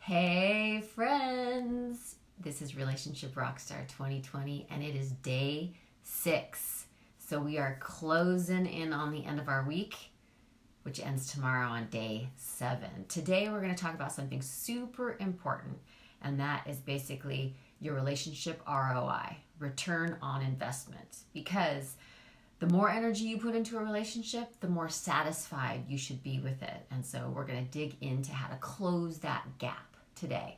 Hey friends, this is Relationship Rockstar 2020 and it is day 6. So we are closing in on the end of our week, which ends tomorrow on day 7. Today we're going to talk about something super important, and that is basically your relationship ROI, return on investment. Because the more energy you put into a relationship, the more satisfied you should be with it. And so we're going to dig into how to close that gap today.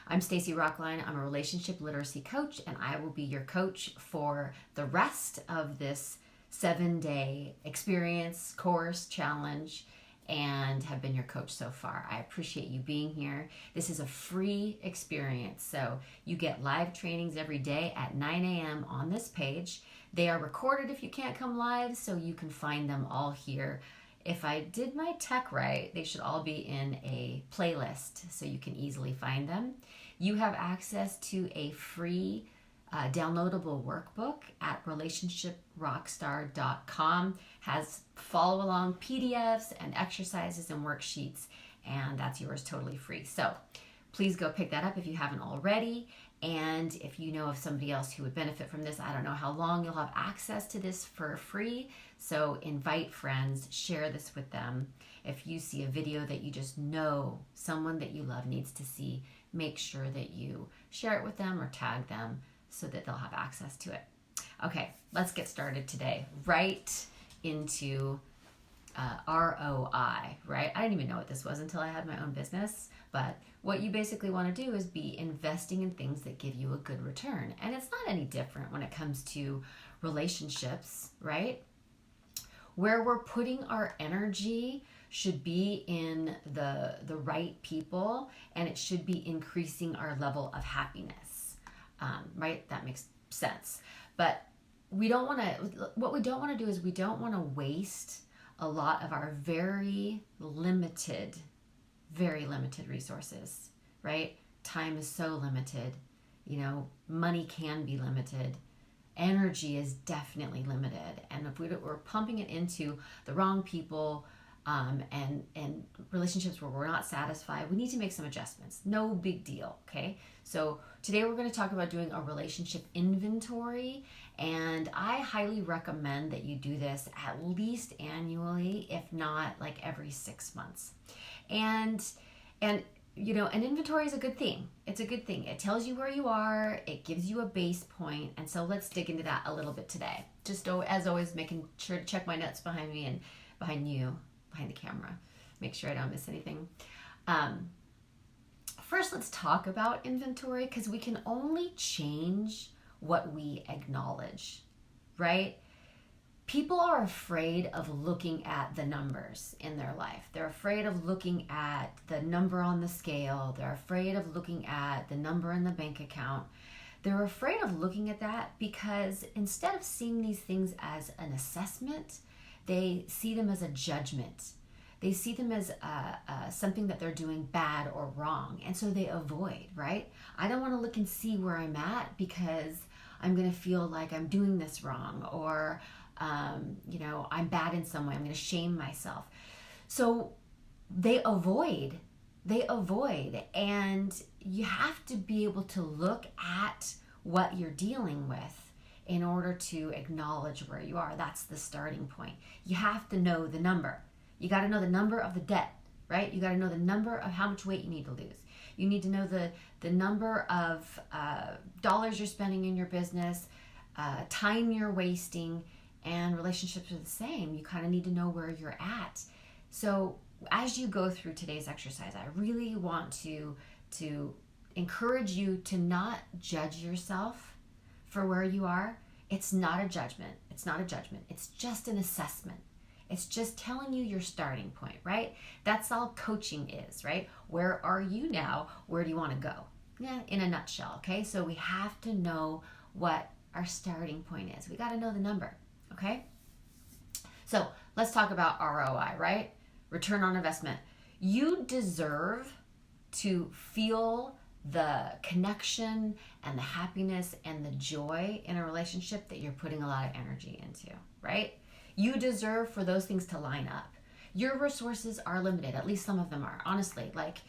I'm Stacy Rocklein. I'm a relationship literacy coach, and I will be your coach for the rest of this 7-day experience, course, challenge, and have been your coach so far. I appreciate you being here. This is a free experience, so you get live trainings every day at 9 a.m. on this page. They are recorded if you can't come live, so you can find them all here. If I did my tech right, they should all be in a playlist so you can easily find them. You have access to a free downloadable workbook at relationshiprockstar.com. Has follow along PDFs and exercises and worksheets, and that's yours totally free. So please go pick that up if you haven't already. And if you know of somebody else who would benefit from this, I don't know how long you'll have access to this for free. So invite friends, share this with them. If you see a video that you just know someone that you love needs to see, make sure that you share it with them or tag them so that they'll have access to it. Okay, let's get started today. Right into ROI, right? I didn't even know what this was until I had my own business. But what you basically want to do is be investing in things that give you a good return. And it's not any different when it comes to relationships, right? Where we're putting our energy should be in the right people, and it should be increasing our level of happiness, right? That makes sense. But what we don't want to do is we don't want to waste a lot of our very limited resources, right? Time is so limited. Money can be limited. Energy is definitely limited. And if we're pumping it into the wrong people and relationships where we're not satisfied, we need to make some adjustments. No big deal, okay? So today we're going to talk about doing a relationship inventory, and I highly recommend that you do this at least annually, if not like every 6 months. And an inventory is a good thing. It's a good thing. It tells you where you are. It gives you a base point. And so let's dig into that a little bit today. Just as always, making sure to check my notes behind me and behind the camera. Make sure I don't miss anything. First, let's talk about inventory, because we can only change what we acknowledge, right? People are afraid of looking at the numbers in their life. They're afraid of looking at the number on the scale. They're afraid of looking at the number in the bank account. They're afraid of looking at that because instead of seeing these things as an assessment, they see them as a judgment. They see them as something that they're doing bad or wrong. And so they avoid, right? I don't want to look and see where I'm at because I'm going to feel like I'm doing this wrong, or I'm bad in some way. I'm going to shame myself. So they avoid, and you have to be able to look at what you're dealing with in order to acknowledge where you are. That's the starting point. You have to know the number. You got to know the number of the debt, right? You got to know the number of how much weight you need to lose. You need to know the number of dollars you're spending in your business, time you're wasting. And relationships are the same. You kind of need to know where you're at. So as you go through today's exercise, I really want to encourage you to not judge yourself for where you are. It's not a judgment. It's just an assessment. It's just telling you your starting point, right? That's all coaching is, right? Where are you now? Where do you want to go? Yeah, in a nutshell, okay? So we have to know what our starting point is. We got to know the number. Okay, so let's talk about ROI, right? Return on investment. You deserve to feel the connection and the happiness and the joy in a relationship that you're putting a lot of energy into, right? You deserve for those things to line up. Your resources are limited, at least some of them are. Honestly, like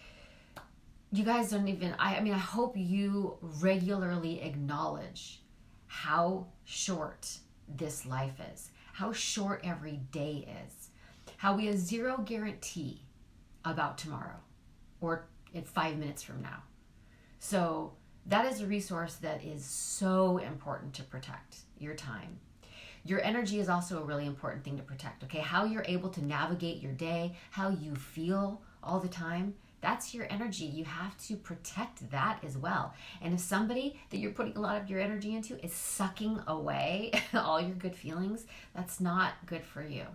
You guys don't even, I mean, I hope you regularly acknowledge how short this life is, how short every day is, how we have zero guarantee about tomorrow or in 5 minutes from now. So that is a resource that is so important to protect your time. Your energy is also a really important thing to protect, okay? How you're able to navigate your day, how you feel all the time, that's your energy. You have to protect that as well. And if somebody that you're putting a lot of your energy into is sucking away all your good feelings, that's not good for you.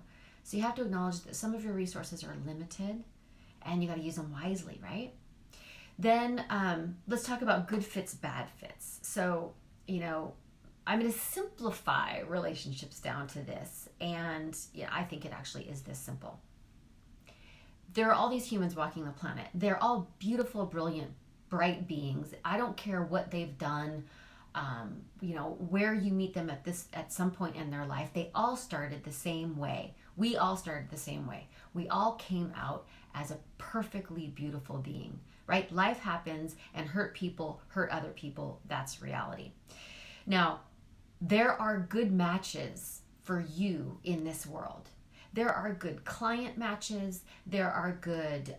So you have to acknowledge that some of your resources are limited and you got to use them wisely, right? Then let's talk about good fits, bad fits. So, I'm going to simplify relationships down to this. And I think it actually is this simple. There are all these humans walking the planet. They're all beautiful, brilliant, bright beings. I don't care what they've done, where you meet them at some point in their life. They all started the same way. We all started the same way. We all came out as a perfectly beautiful being, right? Life happens and hurt people hurt other people. That's reality. Now, there are good matches for you in this world. There are good client matches. There are good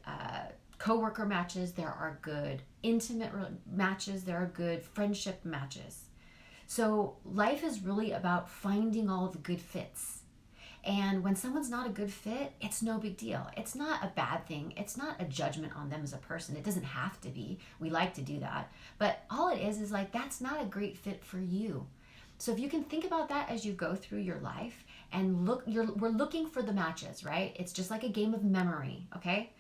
coworker matches. There are good intimate matches. There are good friendship matches. So life is really about finding all the good fits. And when someone's not a good fit, it's no big deal. It's not a bad thing. It's not a judgment on them as a person. It doesn't have to be. We like to do that. But all it is like, that's not a great fit for you. So if you can think about that as you go through your life and we're looking for the matches, right? It's just like a game of memory, okay?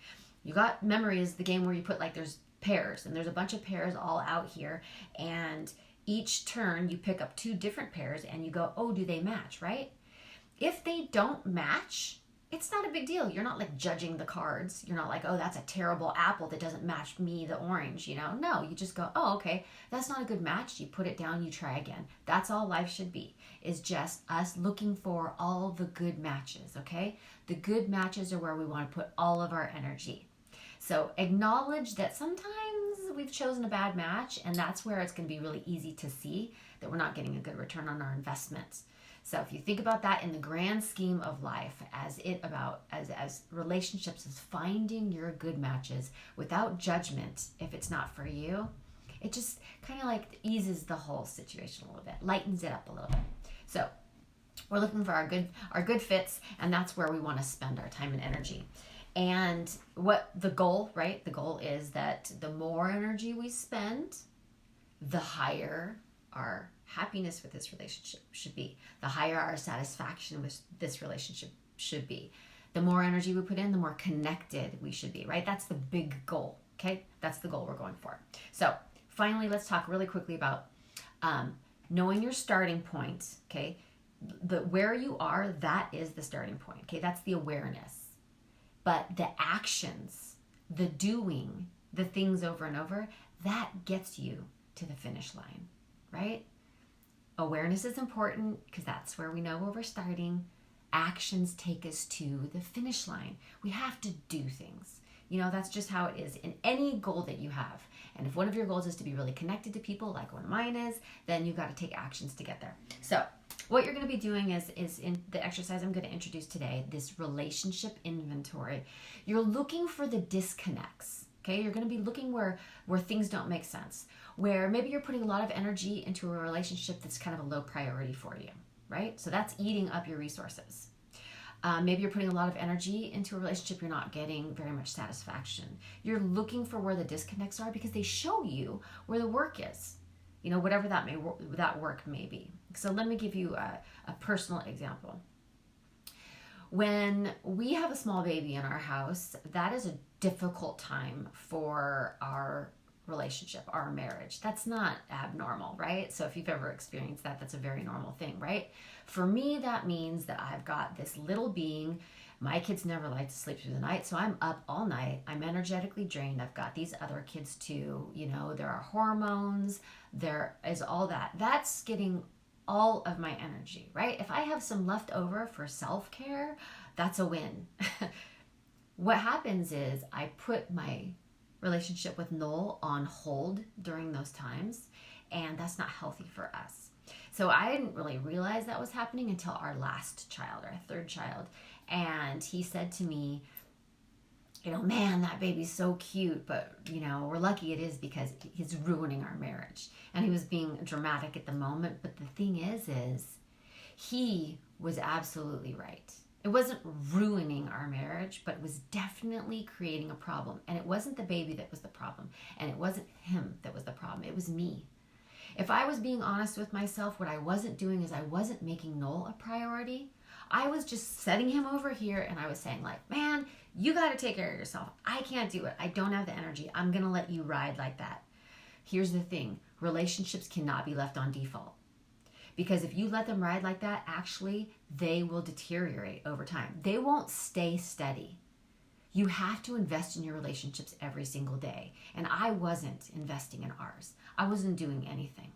You got memory is the game where you put there's pairs and there's a bunch of pairs all out here, and each turn you pick up 2 different pairs and you go, oh, do they match, right? If they don't match, it's not a big deal. You're not judging the cards. You're not like, oh, that's a terrible apple that doesn't match me, the orange, No, you just go, oh, okay, that's not a good match. You put it down, you try again. That's all life should be, is just us looking for all the good matches, okay? The good matches are where we want to put all of our energy. So acknowledge that sometimes we've chosen a bad match, and that's where it's going to be really easy to see that we're not getting a good return on our investments. So if you think about that in the grand scheme of life as relationships, as finding your good matches without judgment, if it's not for you, it just kind of eases the whole situation a little bit, lightens it up a little bit. So we're looking for our good fits, and that's where we want to spend our time and energy. And what the goal, right? The goal is that the more energy we spend, the higher our happiness with this relationship should be. The higher our satisfaction with this relationship should be. The more energy we put in, the more connected we should be, right? That's the big goal, okay? That's the goal we're going for. So finally, let's talk really quickly about knowing your starting point, okay? Where you are, that is the starting point, okay? That's the awareness. But the actions, the doing, the things over and over, that gets you to the finish line, right? Awareness is important because that's where we know where we're starting. Actions take us to the finish line. We have to do things. That's just how it is in any goal that you have. And if one of your goals is to be really connected to people, like one of mine is, then you've got to take actions to get there. So what you're going to be doing is in the exercise I'm going to introduce today, this relationship inventory. You're looking for the disconnects. Okay, you're going to be looking where things don't make sense, where maybe you're putting a lot of energy into a relationship that's kind of a low priority for you, right? So that's eating up your resources. Maybe you're putting a lot of energy into a relationship you're not getting very much satisfaction. You're looking for where the disconnects are because they show you where the work is, whatever that work may be. So let me give you a personal example. When we have a small baby in our house, that is a difficult time for our relationship, our marriage. That's not abnormal, right? So if you've ever experienced that, that's a very normal thing, right? For me, that means that I've got this little being. My kids never like to sleep through the night, so I'm up all night. I'm energetically drained. I've got these other kids too. There are hormones. There is all that. That's getting all of my energy, right? If I have some left over for self-care, that's a win. What happens is I put my relationship with Noel on hold during those times, and that's not healthy for us. So I didn't really realize that was happening until our last child, our third child. And he said to me, man, that baby's so cute, but, we're lucky it is because he's ruining our marriage. And he was being dramatic at the moment. But the thing is he was absolutely right. It wasn't ruining our marriage, but it was definitely creating a problem. And it wasn't the baby that was the problem. And it wasn't him that was the problem. It was me. If I was being honest with myself, what I wasn't doing is I wasn't making Noel a priority. I was just setting him over here and I was saying man, you got to take care of yourself. I can't do it. I don't have the energy. I'm going to let you ride like that. Here's the thing. Relationships cannot be left on default. Because if you let them ride like that, actually, they will deteriorate over time. They won't stay steady. You have to invest in your relationships every single day. And I wasn't investing in ours. I wasn't doing anything.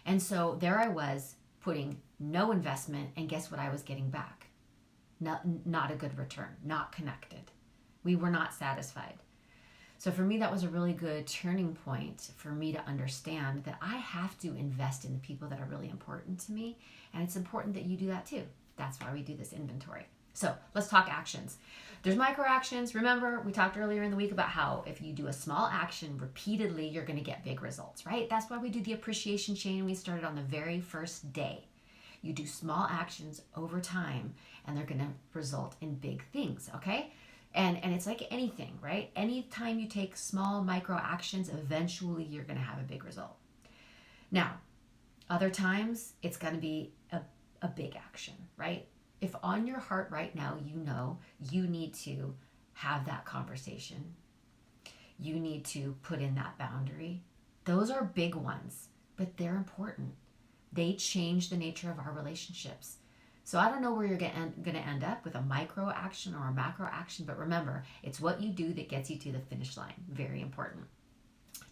And so there I was putting no investment, and guess what I was getting back? Not a good return, not connected. We were not satisfied. So for me, that was a really good turning point for me to understand that I have to invest in the people that are really important to me. And it's important that you do that too. That's why we do this inventory. So let's talk actions. There's micro actions. Remember, we talked earlier in the week about how if you do a small action repeatedly, you're going to get big results, right? That's why we do the appreciation chain. We started on the very first day. You do small actions over time, and they're going to result in big things, okay? And it's like anything, right? Anytime you take small micro actions, eventually you're going to have a big result. Now, other times, it's going to be a big action, right? If on your heart right now, you need to have that conversation. You need to put in that boundary. Those are big ones, but they're important. They change the nature of our relationships. So I don't know where you're going to end up with a micro action or a macro action, but remember, it's what you do that gets you to the finish line. Very important.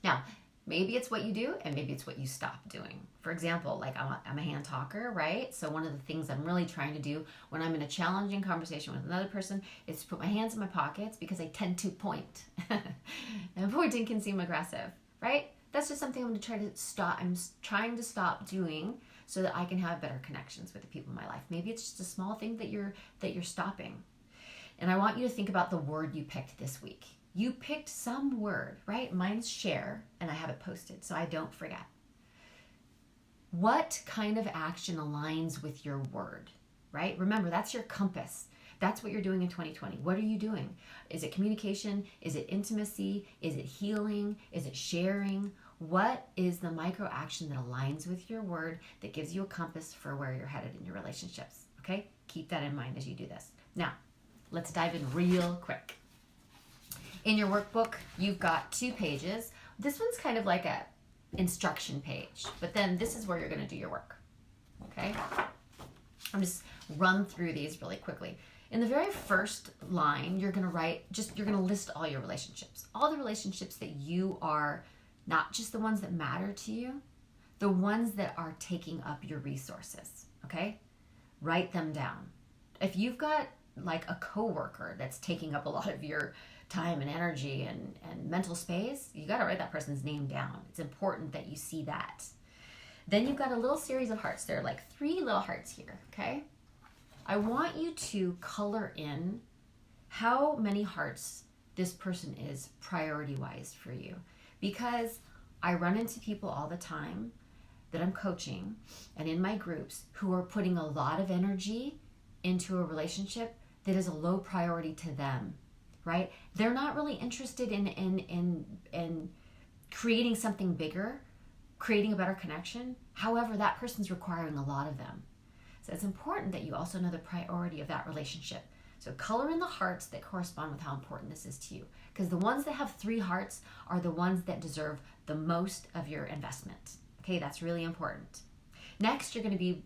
Now, maybe it's what you do and maybe it's what you stop doing. For example, I'm a hand talker, right? So one of the things I'm really trying to do when I'm in a challenging conversation with another person is to put my hands in my pockets because I tend to point. And pointing can seem aggressive, right? That's just something I'm going to try to stop. I'm trying to stop doing so that I can have better connections with the people in my life. Maybe it's just a small thing that you're stopping. And I want you to think about the word you picked this week. You picked some word, right? Mine's share, and I have it posted so I don't forget. What kind of action aligns with your word, right? Remember, that's your compass. That's what you're doing in 2020. What are you doing? Is it communication? Is it intimacy? Is it healing? Is it sharing? What is the micro action that aligns with your word that gives you a compass for where you're headed in your relationships? Okay? Keep that in mind as you do this. Now, let's dive in real quick. In your workbook, you've got 2 pages. This one's kind of like a instruction page, but then this is where you're going to do your work. Okay? I'm just run through these really quickly. In the very first line, you're going to list all your relationships. All the relationships that you are, not just the ones that matter to you, the ones that are taking up your resources. Okay? Write them down. If you've got like a coworker that's taking up a lot of your time and energy and mental space, you got to write that person's name down. It's important that you see that. Then you've got a little series of hearts. There are like 3 little hearts here, okay? I want you to color in how many hearts this person is priority-wise for you. Because I run into people all the time that I'm coaching and in my groups who are putting a lot of energy into a relationship that is a low priority to them, right? They're not really interested in creating something bigger, creating a better connection. However, that person's requiring a lot of them. So it's important that you also know the priority of that relationship. So color in the hearts that correspond with how important this is to you. Because the ones that have 3 hearts are the ones that deserve the most of your investment. Okay, that's really important. Next, you're going to be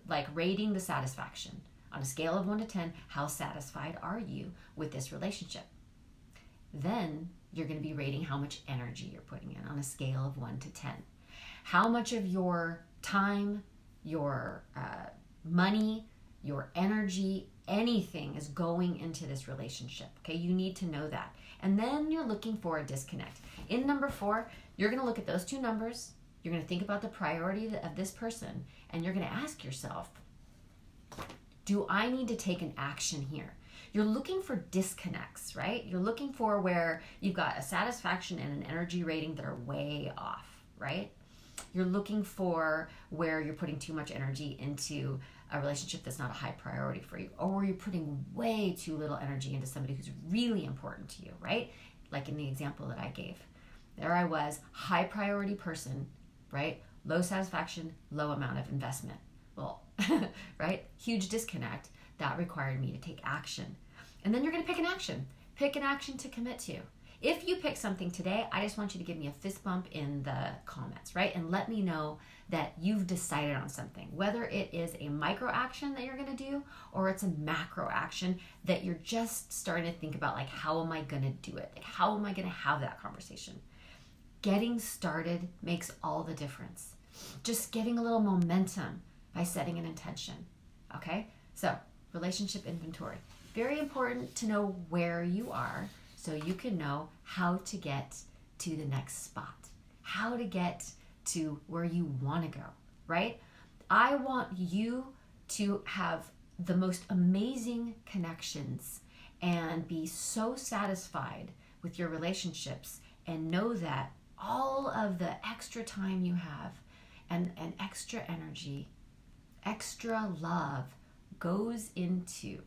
like rating the satisfaction. On a scale of 1 to 10, how satisfied are you with this relationship? Then you're going to be rating how much energy you're putting in on a scale of 1 to 10. How much of your time, your money, your energy, anything is going into this relationship. Okay, you need to know that. And then you're looking for a disconnect. In number 4, you're going to look at those 2 numbers. You're going to think about the priority of this person, and you're going to ask yourself, do I need to take an action here? You're looking for disconnects, right? You're looking for where you've got a satisfaction and an energy rating that are way off, right? You're looking for where you're putting too much energy into a relationship that's not a high priority for you, or where you're putting way too little energy into somebody who's really important to you, right? Like in the example that I gave. There I was, high priority person, right? Low satisfaction, low amount of investment. Well, right? Huge disconnect. That required me to take action. And then you're going to pick an action. Pick an action to commit to. If you pick something today, I just want you to give me a fist bump in the comments, right? And let me know that you've decided on something, whether it is a micro action that you're going to do or it's a macro action that you're just starting to think about, like, how am I going to do it? Like, how am I going to have that conversation? Getting started makes all the difference. Just getting a little momentum by setting an intention, okay? So, relationship inventory. Very important to know where you are so you can know how to get to the next spot, how to get to where you want to go, right? I want you to have the most amazing connections and be so satisfied with your relationships, and know that all of the extra time you have and extra energy, extra love goes into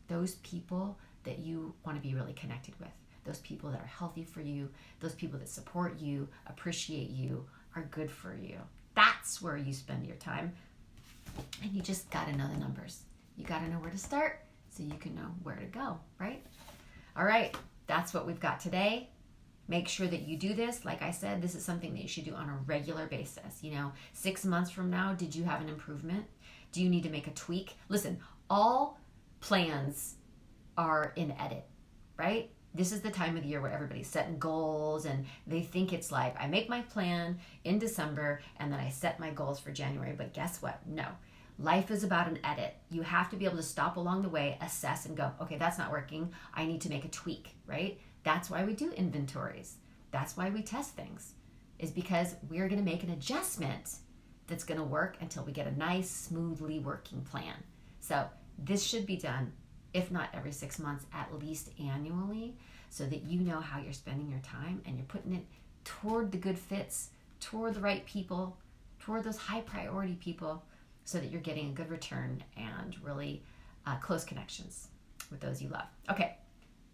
those people that you want to be really connected with, those people that are healthy for you, those people that support you, appreciate you, are good for you. That's where you spend your time. And you just got to know the numbers. You got to know where to start so you can know where to go, right? All right, that's what we've got today. Make sure that you do this. Like I said, this is something that you should do on a regular basis. 6 months from now, did you have an improvement? Do you need to make a tweak? Listen, all plans are in edit, right? This is the time of the year where everybody's setting goals and they think it's like, I make my plan in December and then I set my goals for January. But guess what? No. Life is about an edit. You have to be able to stop along the way, assess, and go, okay, that's not working. I need to make a tweak, right? That's why we do inventories. That's why we test things, is because we're going to make an adjustment that's going to work until we get a nice, smoothly working plan. So this should be done, if not every 6 months, at least annually, so that you know how you're spending your time and you're putting it toward the good fits, toward the right people, toward those high priority people, so that you're getting a good return and really close connections with those you love. Okay,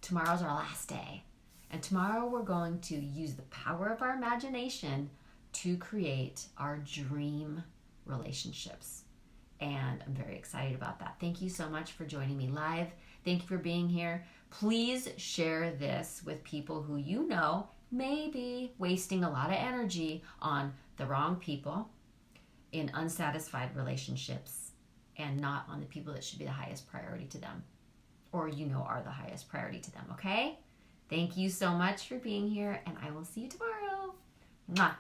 tomorrow's our last day. And tomorrow we're going to use the power of our imagination to create our dream relationships. And I'm very excited about that. Thank you so much for joining me live. Thank you for being here. Please share this with people who you know may be wasting a lot of energy on the wrong people, in unsatisfied relationships, and not on the people that should be the highest priority to them, or are the highest priority to them, okay? Thank you so much for being here, and I will see you tomorrow. Mwah.